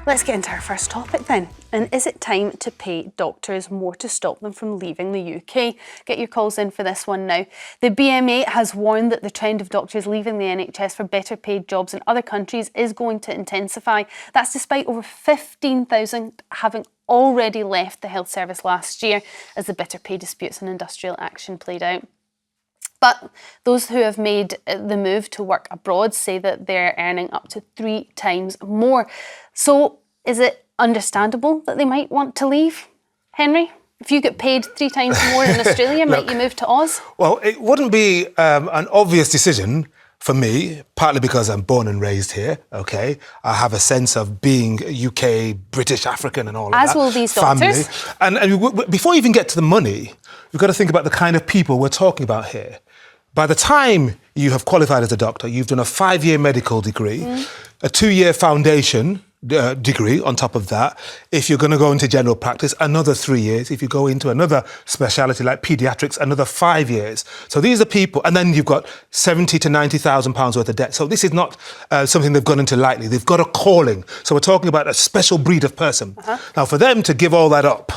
Let's get into our first topic then. And is it time to pay doctors more to stop them from leaving the UK? Get your calls in for this one now. The BMA has warned that the trend of doctors leaving the NHS for better paid jobs in other countries is going to intensify. That's despite over 15,000 having already left the health service last year as the better pay disputes and industrial action played out. But those who have made the move to work abroad say that they're earning up to 3 times more. So is it understandable that they might want to leave? Henry, if you get paid 3 times more in Australia, might you move to Oz? Well, it wouldn't be an obvious decision for me, partly because I'm born and raised here, OK? I have a sense of being UK, British, African and all of that. As will these doctors. And before you even get to the money, we've got to think about the kind of people we're talking about here. By the time you have qualified as a doctor, you've done a 5-year medical degree, a 2-year foundation degree on top of that. If you're going to go into general practice, another 3 years. If you go into another speciality like paediatrics, another 5 years. So these are people, and then you've got 70 to 90,000 pounds worth of debt. So this is not something they've gone into lightly. They've got a calling. So we're talking about a special breed of person. Now, for them to give all that up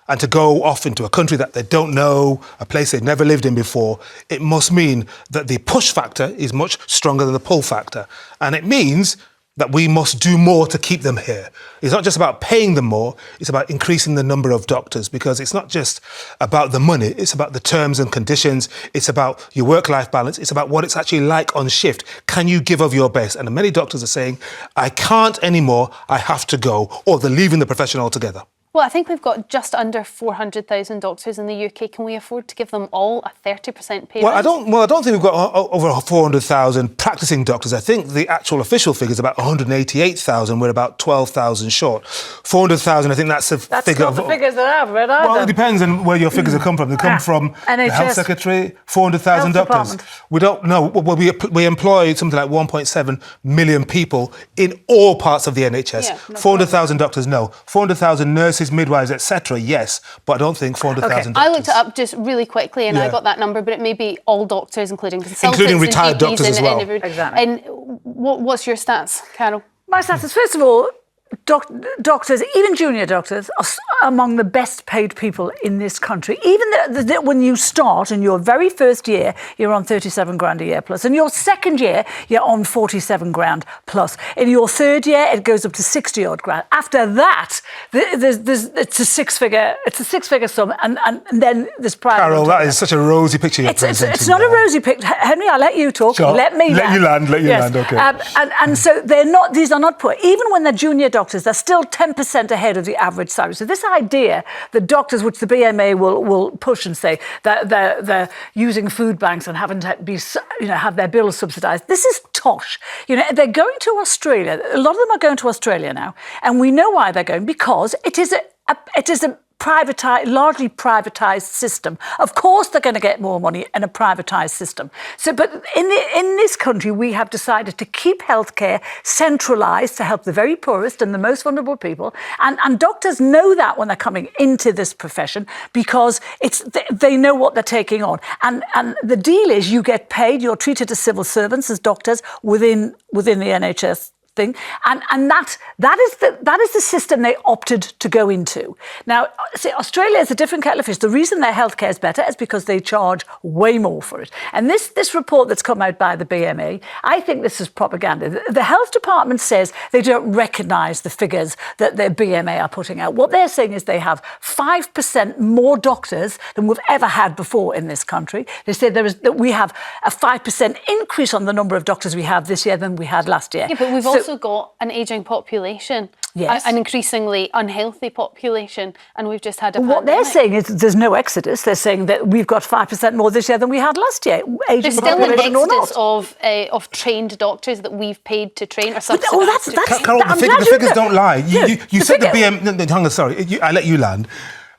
and to go off into a country that they don't know, a place they've never lived in before, it must mean that the push factor is much stronger than the pull factor. And it means that we must do more to keep them here. It's not just about paying them more, it's about increasing the number of doctors, because it's not just about the money, it's about the terms and conditions, it's about your work-life balance, it's about what it's actually like on shift. Can you give of your best? And many doctors are saying, I can't anymore, I have to go, or they're leaving the profession altogether. Well, I think we've got just under 400,000 doctors in the UK. Can we afford to give them all a 30% pay rise? I don't think we've got over 400,000 practicing doctors. I think the actual official figure is about 188,000. We're about 12,000 short. 400,000, I think that's a figure. That's not the figures that I've read either. Well, it depends on where your figures have come from. They come from NHS, the Health Secretary, 400,000 doctors. Department. We don't know. Well, we employ something like 1.7 million people in all parts of the NHS. Yeah, 400,000 doctors, no. 400,000 nurses, midwives, etc. Yes, but I don't think 400,000 doctors. I looked it up just really quickly and I got that number, but it may be all doctors, including consultants, including retired doctors as well. Exactly. And what's your stats, Carol? My stats is, first of all, doctors, even junior doctors, are among the best paid people in this country. Even when you start in your very first year, you're on 37 grand a year plus. In your second year, you're on 47 grand plus. In your third year, it goes up to 60 odd grand. After that, it's a six-figure sum, and then there's private. Carol, that is such a rosy picture you're presenting. It's not a rosy picture. Henry, I'll let you talk. Sure. Let you land, okay. And so these are not poor. Even when they're junior doctors, they're still 10% ahead of the average salary. So this idea that doctors, which the BMA will push and say that they're using food banks and having to have their bills subsidised, this is tosh. They're going to Australia. A lot of them are going to Australia now, and we know why they're going, because it is a largely privatised system. Of course they're going to get more money in a privatised system. But in this country, we have decided to keep healthcare centralised to help the very poorest and the most vulnerable people. And doctors know that when they're coming into this profession, because they know what they're taking on. And the deal is you get paid, you're treated as civil servants, as doctors, within the NHS thing, and that is the system they opted to go into. Now, see, Australia is a different kettle of fish. The reason their healthcare is better is because they charge way more for it. And this report that's come out by the BMA, I think this is propaganda. The health department says they don't recognise the figures that their BMA are putting out. What they're saying is they have 5% more doctors than we've ever had before in this country. They say that we have a 5% increase on the number of doctors we have this year than we had last year. Yeah, but we've also got an ageing population, yes, an increasingly unhealthy population, and we've just had a What they're saying is there's no exodus. They're saying that we've got 5% more this year than we had last year. There's still an exodus of trained doctors that we've paid to train or subsidised. Carol, the figures don't lie. You said the BMA. Sorry, I let you land.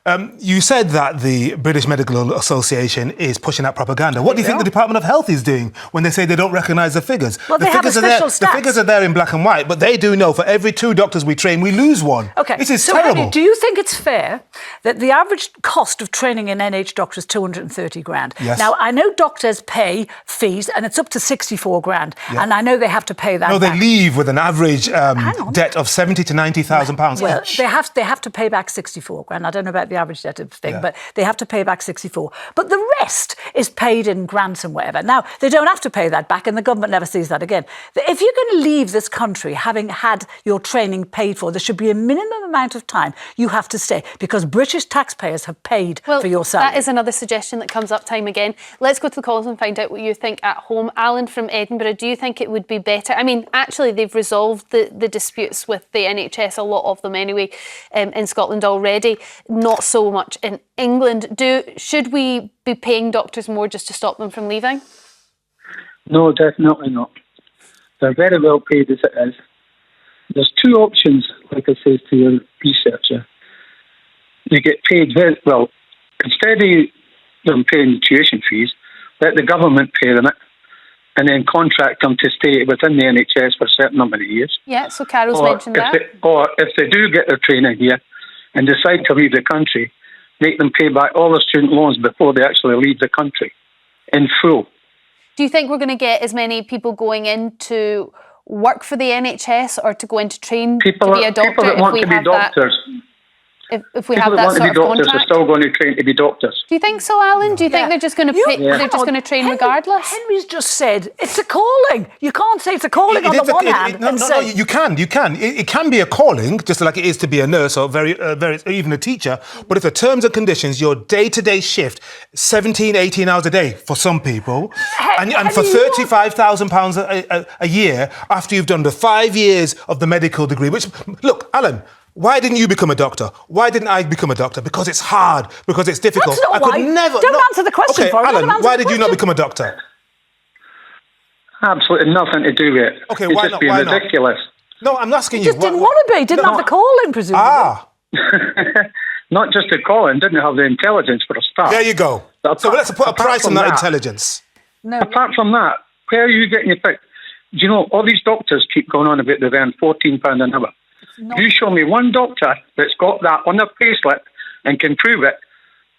You said that the British Medical Association is pushing out propaganda. What do you think the Department of Health is doing when they say they don't recognise the figures? Well, the they have figures official are stats. there. The figures are there in black and white, but they do know for every 2 doctors we train, we lose 1. Okay, This is so terrible. Henry, do you think it's fair that the average cost of training an NH doctor is 230 grand? Yes. Now, I know doctors pay fees, and it's up to 64 grand, Yeah. and I know they have to pay that No, they back. leave with an average debt of 70 to 90,000 pounds Well, each. they have to pay back 64 grand. I don't know about the average debt thing, Yeah. but they have to pay back 64. But the rest is paid in grants and whatever. Now, they don't have to pay that back, and the government never sees that again. If you're going to leave this country having had your training paid for, there should be a minimum amount of time you have to stay, because British taxpayers have paid for your salary. That is another suggestion that comes up time again. Let's go to the calls and find out what you think at home. Alan from Edinburgh, do you think it would be better? I mean, actually, they've resolved the disputes with the NHS, a lot of them anyway, in Scotland already, not so much in England. Should we be paying doctors more just to stop them from leaving? No, definitely not. They're very well paid as it is. There's 2 options, like I said to your researcher. You get paid very well. Instead of them paying tuition fees, let the government pay them it, and then contract them to stay within the NHS for a certain number of years. Yeah, so Carol's mentioned that. Or if they do get their training here and decide to leave the country, make them pay back all their student loans before they actually leave the country in full. Do you think we're going to get as many people going in to work for the NHS or to go in to train to be a doctor? People that want to be doctors. If we have that want to sort be of doctors contract? are still going to train to be doctors. Do you think so, Alan? Do you think they're just going to they're just going to train regardless? Henry's just said it's a calling. You can't say it's a calling on the one hand. No, you can. It can be a calling, just like it is to be a nurse or very even a teacher. But if the terms and conditions, your day-to-day shift, 17, 18 hours a day for some people, and for £35,000 a year after you've done the 5 years of the medical degree, which, look, Alan, why didn't you become a doctor? Why didn't I become a doctor? Because it's hard, because it's difficult. That's not why. Don't answer the question for it. Alan, why did you not become a doctor? Absolutely nothing to do with it. Okay, it's why just not? being Why not? ridiculous. No, I'm asking you. Just didn't want to be. Didn't have the calling, presumably. Not just the calling, didn't have the intelligence for a start. There you go. So let's put a price on that intelligence. No. Apart from that, where are you getting your pick? Do you know, all these doctors keep going on about they earn £14 an hour. You show me one doctor that's got that on their payslip and can prove it,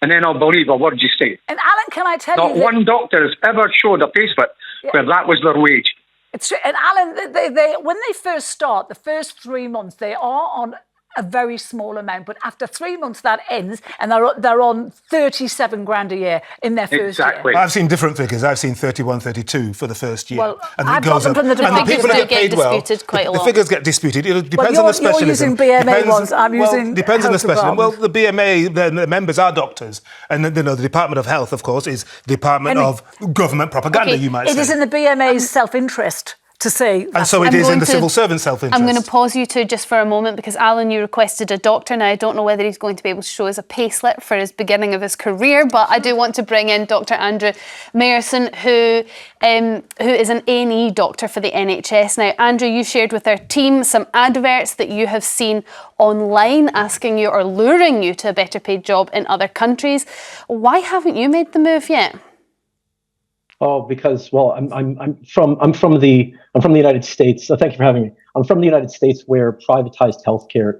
and then I'll believe a word you say. And Alan, can I tell you Not one doctor has ever showed a payslip where that was their wage. It's true. And Alan, they when they first start, the first 3 months, they are on a very small amount, but after 3 months that ends, and they're on 37 grand a year in their first year. I've seen different figures. I've seen 31, 32 for the first year. Well, and I've got them from the figures do get disputed quite a lot. The figures get disputed. It depends on the specialism. You're using BMA ones. I'm using depends on the health specialism. Well, department. the BMA, the members are doctors, and the Department of Health, of course, is the Department of Government Propaganda. You might say it is in the BMA's self-interest to say. And so it is in the civil servant's self-interest. I'm going to pause you two just for a moment because, Alan, you requested a doctor. Now, I don't know whether he's going to be able to show us a payslip for his beginning of his career, but I do want to bring in Dr Andrew Meyerson, who is an A&E doctor for the NHS. Now, Andrew, you shared with our team some adverts that you have seen online asking you or luring you to a better paid job in other countries. Why haven't you made the move yet? Oh, because I'm from the United States. Thank you for having me. I'm from the United States, where privatized healthcare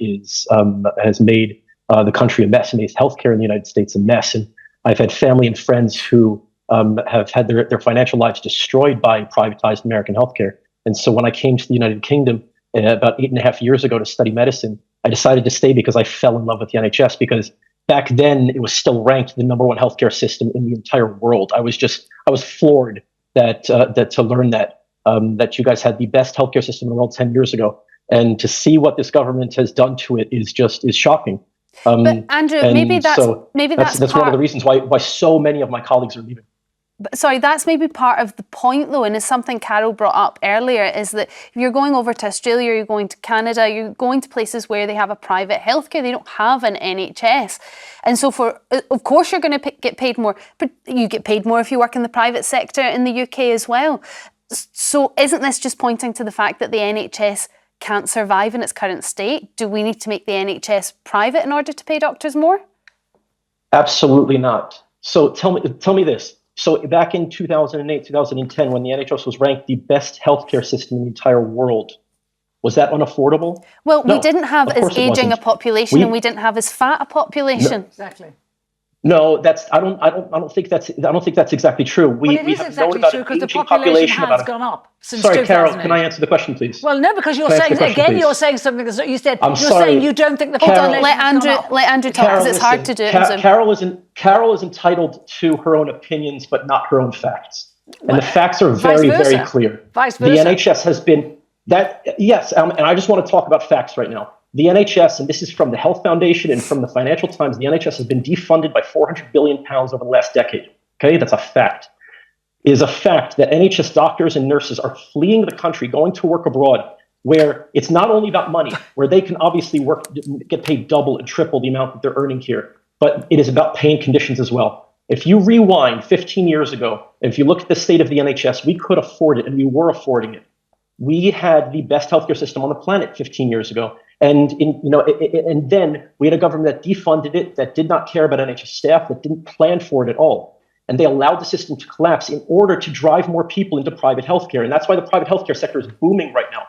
has made the country a mess, and made healthcare in the United States a mess. And I've had family and friends who have had their financial lives destroyed by privatized American healthcare. And so when I came to the United Kingdom about 8.5 years ago to study medicine, I decided to stay because I fell in love with the NHS. Because back then, it was still ranked the #1 healthcare system in the entire world. I was floored that to learn that you guys had the best healthcare system in the world 10 years ago, and to see what this government has done to it is shocking. But Andrew, maybe that's one of the reasons why so many of my colleagues are leaving. But sorry, that's maybe part of the point, though, and it's something Carole brought up earlier, is that if you're going over to Australia, you're going to Canada, you're going to places where they have a private healthcare, they don't have an NHS. And so of course you're going to get paid more, but you get paid more if you work in the private sector in the UK as well. So isn't this just pointing to the fact that the NHS can't survive in its current state? Do we need to make the NHS private in order to pay doctors more? Absolutely not. So tell me this. So back in 2008, 2010, when the NHS was ranked the best healthcare system in the entire world, was that unaffordable? Well, we No, didn't have of as course it aging a wasn't. population, and we didn't have as fat a population. Exactly. No, I don't think that's exactly true. Well, it We is have exactly known about true an because the aging population has about gone up since Sorry, 2008. Carol, can I answer the question, please? Well, no, because you're Can I answer saying the question, again, please? you're saying something that you said. I'm You're sorry. saying you don't think the Carol, population Let has gone up. Andrew talk, because it's hard to do it in Zoom. Carol is entitled to her own opinions, but not her own facts. And the facts are very, very clear. Vice The versa. NHS has been that, yes, and I just want to talk about facts right now. The NHS, and this is from the Health Foundation and from the Financial Times, the NHS has been defunded by £400 billion over the last decade. Okay, that's a fact. It is a fact that NHS doctors and nurses are fleeing the country, going to work abroad, where it's not only about money, where they can obviously get paid double and triple the amount that they're earning here, but it is about paying conditions as well. If you rewind 15 years ago, if you look at the state of the NHS, we could afford it, and we were affording it. We had the best healthcare system on the planet 15 years ago. And and then we had a government that defunded it, that did not care about NHS staff, that didn't plan for it at all. And they allowed the system to collapse in order to drive more people into private healthcare. And that's why the private healthcare sector is booming right now.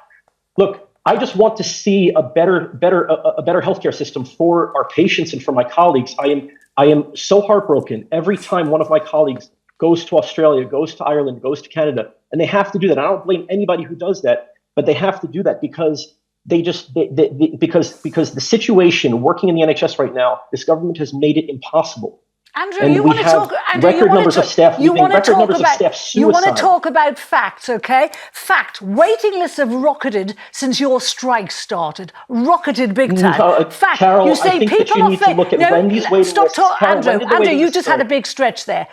Look, I just want to see a better healthcare system for our patients and for my colleagues. I am so heartbroken every time one of my colleagues goes to Australia, goes to Ireland, goes to Canada, and they have to do that. I don't blame anybody who does that, but they have to do that because because the situation working in the NHS right now, this government has made it impossible. Andrew, And you we want to have talk? Andrew, record numbers of staff leaving, record numbers of staff suicide. You want to talk about facts, okay? Fact: waiting lists have rocketed since your strike started. Rocketed big time. Fact: Carol, you say I think people that you are need to look at when these waiting stop lists. talking, Carol, Andrew. when did the Andrew, waiting you lists just had a start? big stretch there.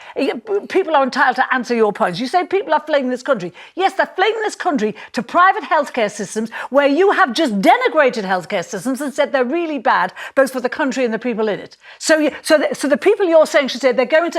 People are entitled to answer your points. You say people are fleeing this country. Yes, they're fleeing this country to private healthcare systems where you have just denigrated healthcare systems and said they're really bad, both for the country and the people in it. So the people you're saying should say they're going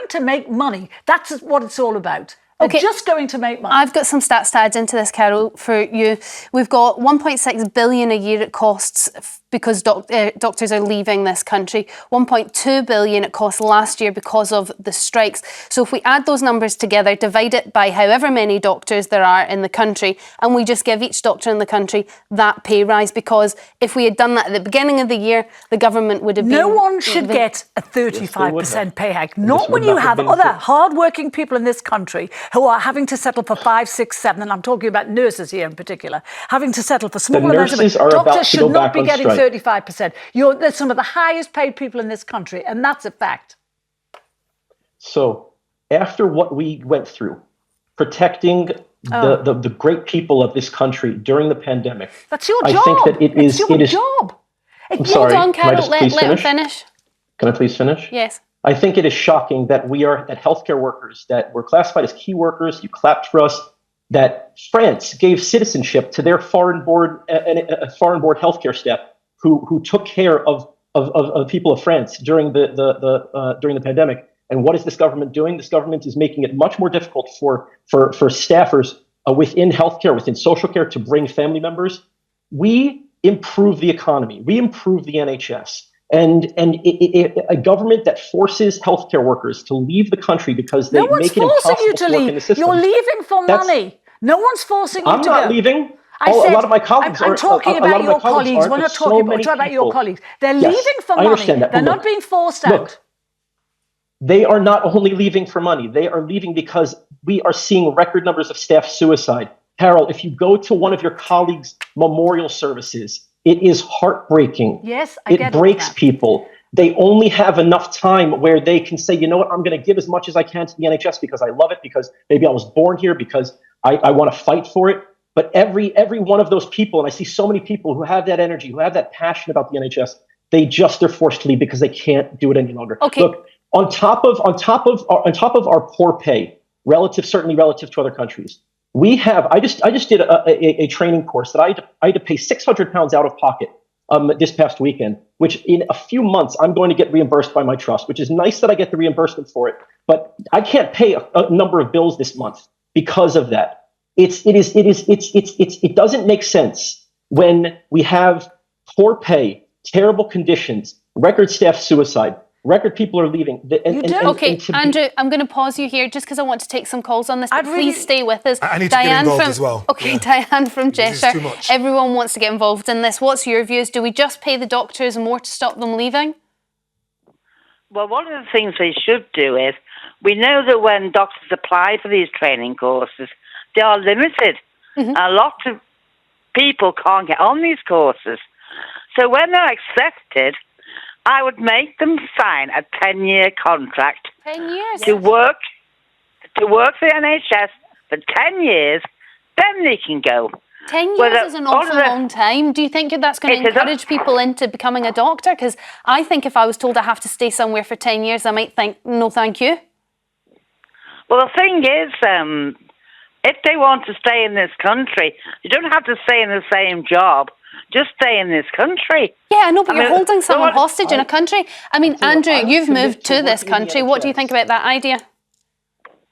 to make money. That's what it's all about. They're just going to make money. I've got some stats to add into this, Carol, for you. We've got 1.6 billion a year it costs because doctors are leaving this country. 1.2 billion it cost last year because of the strikes. So if we add those numbers together, divide it by however many doctors there are in the country, and we just give each doctor in the country that pay rise, because if we had done that at the beginning of the year, the government would have been... No one should get a 35% pay hike. Not when you have other hard-working people in this country who are having to settle for 5, 6, 7, and I'm talking about nurses here in particular, having to settle for smaller amounts of money. Doctors should not be getting 35%. They're some of the highest paid people in this country, and that's a fact. So after what we went through, protecting the great people of this country during the pandemic, that's your job. I think that it is job. I'm sorry. Hold on, Carol. Let him finish? finish. Can I please finish? Yes. I think it is shocking that that healthcare workers that were classified as key workers, you clapped for us, that France gave citizenship to their foreign-born healthcare staff who took care of people of France during the pandemic. And what is this government doing? This government is making it much more difficult for staffers within healthcare, within social care, to bring family members. We improve the economy. We improve the NHS. And a government that forces healthcare workers to leave the country because they make it impossible to work in the system. You're leaving for money. No one's forcing you to go. I'm not leaving. I said, a lot of my colleagues I'm talking about your colleagues. We're not talking about your colleagues. They're leaving for money. I understand that. They're not being forced out. Look, they are not only leaving for money. They are leaving because we are seeing record numbers of staff suicide. Carol, if you go to one of your colleagues' memorial services, it is heartbreaking. Yes, I get it. It breaks people. They only have enough time where they can say, you know what, I'm going to give as much as I can to the NHS because I love it, because maybe I was born here, because I want to fight for it. But every one of those people, and I see so many people who have that energy, who have that passion about the NHS, they're forced to leave because they can't do it any longer. Okay. Look, on top of our poor pay, certainly relative to other countries, we have. I just did a training course that I had to pay £600 out of pocket this past weekend, which in a few months I'm going to get reimbursed by my trust, which is nice that I get the reimbursement for it, but I can't pay a number of bills this month because of that. It doesn't make sense when we have poor pay, terrible conditions, record staff suicide, Record people are leaving. Okay, Andrew, I'm going to pause you here just because I want to take some calls on this, but please stay with us. I need to get involved as well. Okay, yeah. Diane from Cheshire. Everyone wants to get involved in this. What's your views? Do we just pay the doctors more to stop them leaving? Well, one of the things they should do is, we know that when doctors apply for these training courses, they are limited. Mm-hmm. A lot of people can't get on these courses. So when they're accepted, I would make them sign a 10-year contract 10 years to work for the NHS for 10 years. Then they can go. 10 years is an awful long time. Do you think that's going to encourage people into becoming a doctor? Because I think if I was told I have to stay somewhere for 10 years, I might think, no, thank you. Well, the thing is, if they want to stay in this country, you don't have to stay in the same job. Just stay in this country. Yeah, I know, but you're holding someone hostage in a country. I mean, Andrew, you've moved to this country. What do you think about that idea?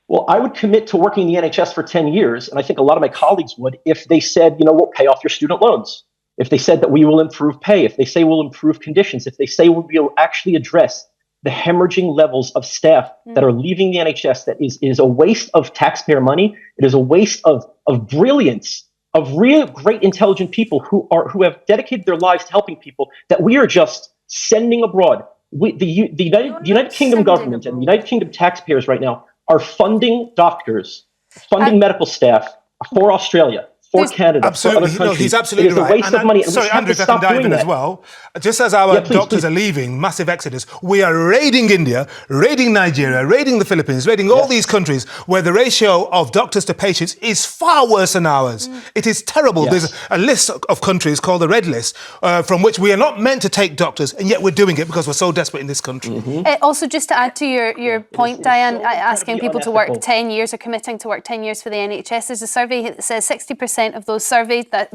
Well, I would commit to working in the NHS for 10 years, and I think a lot of my colleagues would, if they said, we'll pay off your student loans, if they said that we will improve pay, if they say we'll improve conditions, if they say we'll actually address the hemorrhaging levels of staff that are leaving the NHS, that is a waste of taxpayer money. It is a waste of brilliance, of real great intelligent people who have dedicated their lives to helping people, that we are just sending abroad. The United Kingdom government and the United Kingdom taxpayers right now are funding doctors, funding medical staff for Australia, for Canada, absolutely, for other countries. He's absolutely right. It is a waste of money. Sorry, Andrew, if I can dive in as well. Just as our doctors are leaving, massive exodus, we are raiding India, raiding Nigeria, raiding the Philippines, raiding all these countries where the ratio of doctors to patients is far worse than ours. It is terrible. There's a list of countries called the Red List from which we are not meant to take doctors, and yet we're doing it because we're so desperate in this country. Also, just to add to your point, Diane, asking people to work 10 years or committing to work 10 years for the NHS, there's a survey that says 60% of those surveyed, that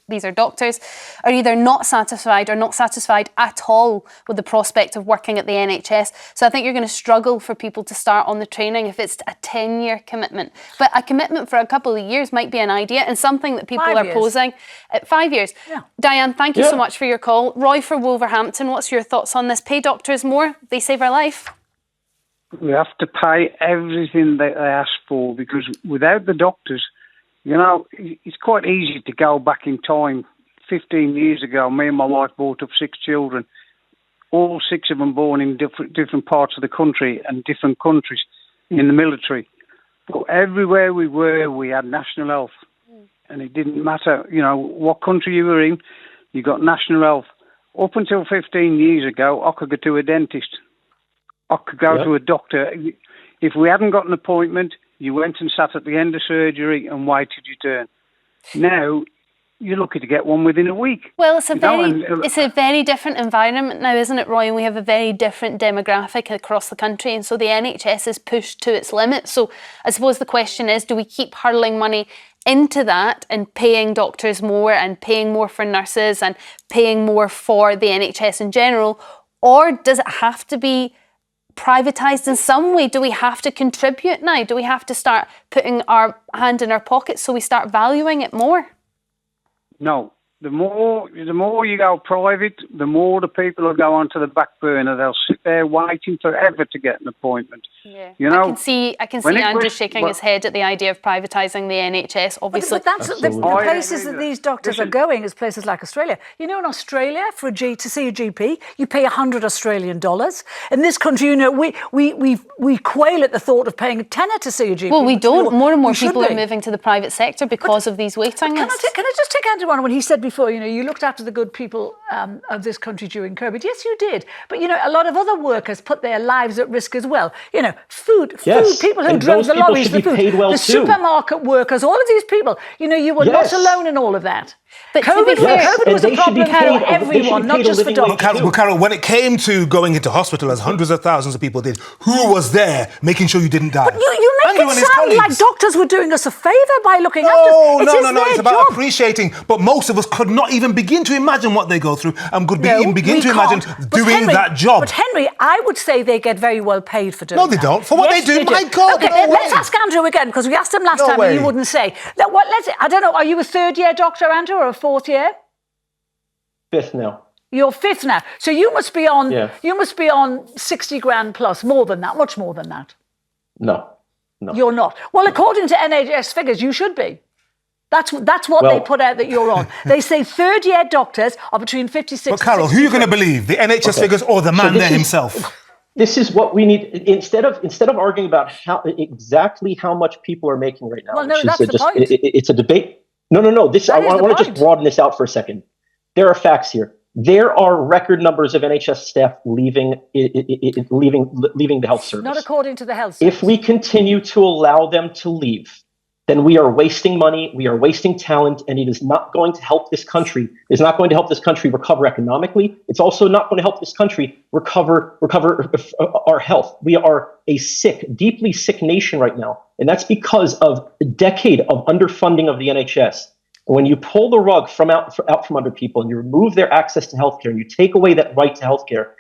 these are doctors, are either not satisfied or not satisfied at all with the prospect of working at the NHS. So I think you're going to struggle for people to start on the training if it's a 10-year commitment. But a commitment for a couple of years might be an idea, and something that people are posing. 5 years. Yeah. Diane, thank you so much for your call. Roy for Wolverhampton, what's your thoughts on this? Pay doctors more, they save our life. We have to pay everything that they ask for, because without the doctors, it's quite easy to go back in time. 15 years ago, me and my wife brought up 6 children, all 6 of them born in different parts of the country and different countries in the military. But everywhere we were, we had national health. And it didn't matter, what country you were in, you got national health. Up until 15 years ago, I could go to a dentist. I could go to a doctor. If we hadn't got an appointment, you went and sat at the end of surgery and waited your turn. Now, you're lucky to get one within a week. Well, it's a very different environment now, isn't it, Roy? And we have a very different demographic across the country, and so the NHS is pushed to its limit. So I suppose the question is, do we keep hurling money into that and paying doctors more and paying more for nurses and paying more for the NHS in general? Or does it have to be privatised in some way? Do we have to contribute now? Do we have to start putting our hand in our pockets so we start valuing it more? No. The more you go private, the more the people will go onto the back burner. They'll sit there waiting forever to get an appointment. Yeah. I can see Andrew shaking his head at the idea of privatising the NHS, obviously. But that's the places that these doctors are going, is places like Australia. In Australia, to see a GP, you pay $100 Australian. In this country, we quail at the thought of paying a tenner to see a GP. Well, we don't. More and more people are moving to the private sector because of these waiting lists. Can I just take Andrew on when he said before, you looked after the good people of this country during COVID. Yes, you did. But, a lot of other workers put their lives at risk as well. Food, people who drove the lorries, the supermarket workers, all of these people, you were not alone in all of that. But COVID was a problem for everyone, not just for doctors. Well, Carole, when it came to going into hospital, as hundreds of thousands of people did, who was there making sure you didn't die? But you make it sound like doctors were doing us a favour by looking after us. No, it's about appreciating. But most of us could not even begin to imagine what they go through and could even begin to imagine doing that job. But Henry, I would say they get very well paid for doing that. No, they don't. For what they do, my God. Okay, let's ask Andrew again, because we asked him last time and he wouldn't say. I don't know, are you a 3rd-year doctor, Andrew, or a 4th year? 5th now. You're fifth now. So you must be on. Yeah. You must be on 60 grand plus, more than that, much more than that. No. You're not. Well, according to NHS figures, you should be. That's what they put out that you're on. They say third-year doctors are between 56 But Carole, who are you going to believe? The NHS figures or the man there himself? This is what we need. Instead of arguing about exactly how much people are making right now, well, no, that's the point. It's a debate. No. I want to just broaden this out for a second. There are facts here. There are record numbers of NHS staff leaving the health service. Not according to the health service. If we continue to allow them to leave, then we are wasting money, we are wasting talent, and it is not going to help this country. It's not going to help this country recover economically. It's also not going to help this country recover our health. We are a deeply sick nation right now, and that's because of a decade of underfunding of the NHS. When you pull the rug out from under people and you remove their access to healthcare and you take away that right to healthcare,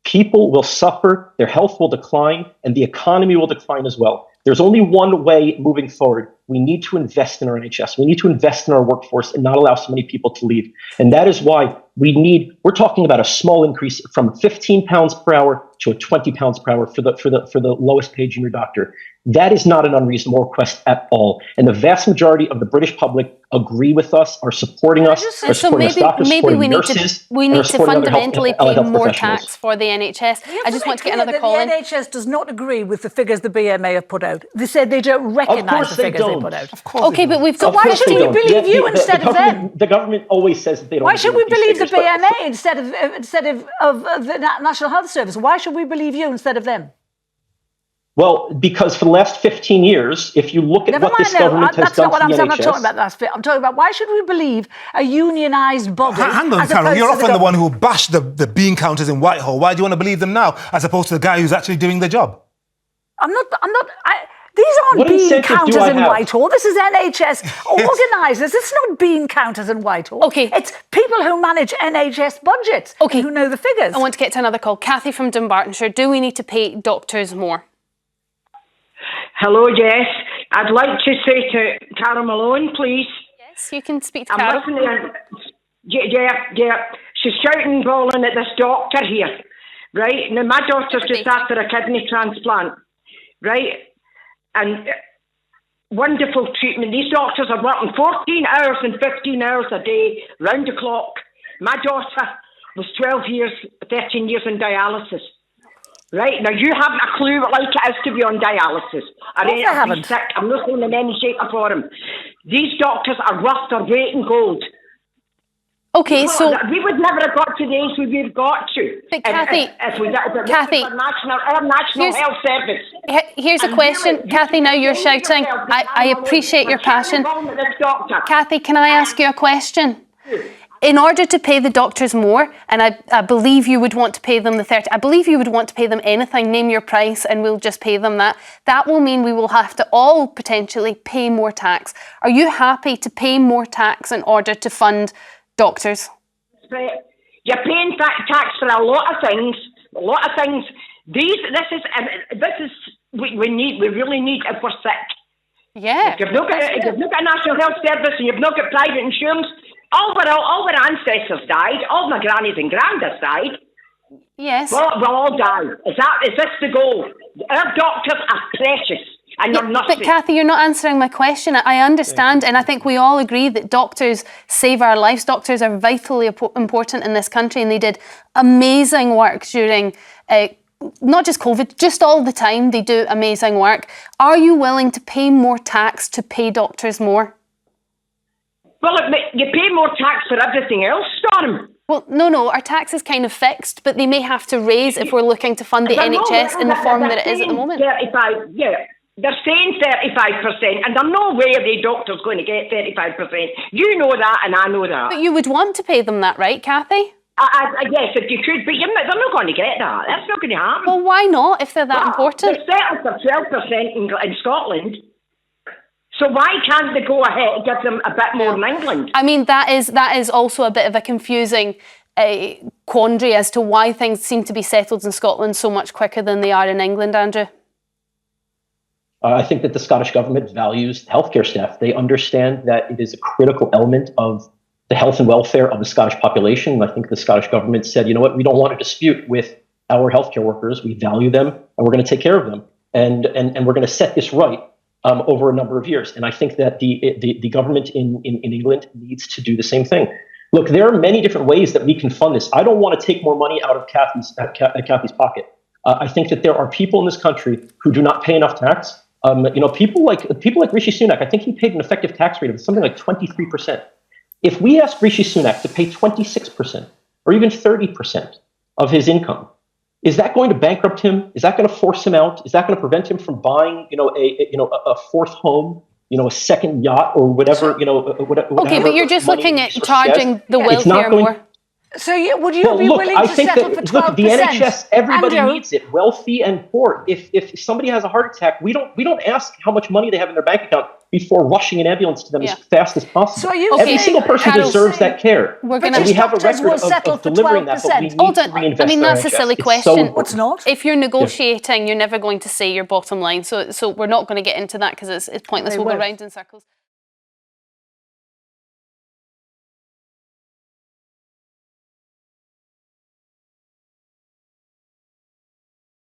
people will suffer, their health will decline, and the economy will decline as well. There's only one way moving forward. We need to invest in our NHS. We need to invest in our workforce and not allow so many people to leave. And that is why we're talking about a small increase from £15 per hour to a £20 per hour for the lowest paid junior doctor. That is not an unreasonable request at all. And the vast majority of the British public agree with us, are supporting us, are supporting us doctors, supporting nurses. We need to fundamentally pay more tax for the NHS. I just want to get another call in. The NHS does not agree with the figures the BMA have put out. They said they don't recognise the figures they put out. Of course. Okay, but we've got. So why should we believe you instead of them? The government always says that they don't. Why should we believe the BMA instead of the National Health Service? Why should we believe you instead of them? Well, because for the last 15 years, if you look at what this government has done to the NHS... I'm not talking about last bit. I'm talking about why should we believe a unionised body... Hang on, Carole, you're often the one who bashed the bean counters in Whitehall. Why do you want to believe them now, as opposed to the guy who's actually doing the job? These aren't bean counters in Whitehall. This is NHS organisers. It's not bean counters in Whitehall. Okay. It's people who manage NHS budgets, who know the figures. I want to get to another call. Kathy from Dumbartonshire. Do we need to pay doctors more? Hello, yes. I'd like to say to Carole Malone, please. Yes, you can speak to Carole. I'm listening. Yeah. She's shouting, bawling at this doctor here, right? Now, my daughter's just after a kidney transplant, right? And wonderful treatment. These doctors are working 14 hours and 15 hours a day, round the clock. My daughter was 13 years in dialysis. Right, now you haven't a clue what like it is to be on dialysis. I haven't. Sick. I'm not saying in any shape or form. These doctors are worth their weight in gold. Okay, so we would never have got to the age we've got to. But Kathy, our national health service. Here's a question, Kathy. Now you're shouting. I appreciate your passion. Kathy, can I ask you a question? In order to pay the doctors more, and I believe you would want to pay them I believe you would want to pay them anything, name your price and we'll just pay them that. That will mean we will have to all potentially pay more tax. Are you happy to pay more tax in order to fund doctors? You're paying tax for a lot of things. We really need if we're sick. Yeah. If you've not got a national health service and you've not got private insurance, all our ancestors died. All my grannies and grandads died. Yes. We'll all die. Is this the goal? Our doctors are precious. And you're nothing. But Kathy, you're not answering my question. I understand, and I think we all agree that doctors save our lives. Doctors are vitally important in this country, and they did amazing work during not just COVID, just all the time. They do amazing work. Are you willing to pay more tax to pay doctors more? Well, you pay more tax for everything else, Storm. Well, no, our tax is kind of fixed, but they may have to raise if we're looking to fund the NHS in the form that it is at the moment. 35, yeah. They're saying 35%, and there's no way the doctor's going to get 35%. You know that, and I know that. But you would want to pay them that, right, Kathy? Yes, if you could, but they're not going to get that. That's not going to happen. Well, why not, if they're that important? They're settled for 12% in Scotland. So why can't they go ahead and give them a bit more in England? I mean, that is also a bit of a confusing quandary as to why things seem to be settled in Scotland so much quicker than they are in England, Andrew. I think that the Scottish government values healthcare staff. They understand that it is a critical element of the health and welfare of the Scottish population. And I think the Scottish government said, you know what, we don't want to dispute with our healthcare workers. We value them, and we're going to take care of them, and we're going to set this right over a number of years. And I think that the government in England needs to do the same thing. Look, there are many different ways that we can fund this. I don't want to take more money out of Kathy's pocket. I think that there are people in this country who do not pay enough tax. People like Rishi Sunak. I think he paid an effective tax rate of something like 23%. If we ask Rishi Sunak to pay 26% or even 30% of his income, is that going to bankrupt him? Is that going to force him out? Is that going to prevent him from buying, a fourth home, a second yacht or whatever, whatever? Okay, but you're just looking at charging the wealthier more. So would you be willing to settle for 12%? Look, the NHS, everybody needs it, wealthy and poor. If somebody has a heart attack, we don't ask how much money they have in their bank account before rushing an ambulance to them as fast as possible. So every single person deserves that care. We have a record of delivering that, but we need to reinvest. I mean, that's a silly question. What's not? If you're negotiating, you're never going to say your bottom line. So we're not going to get into that because it's pointless. We'll go round in circles.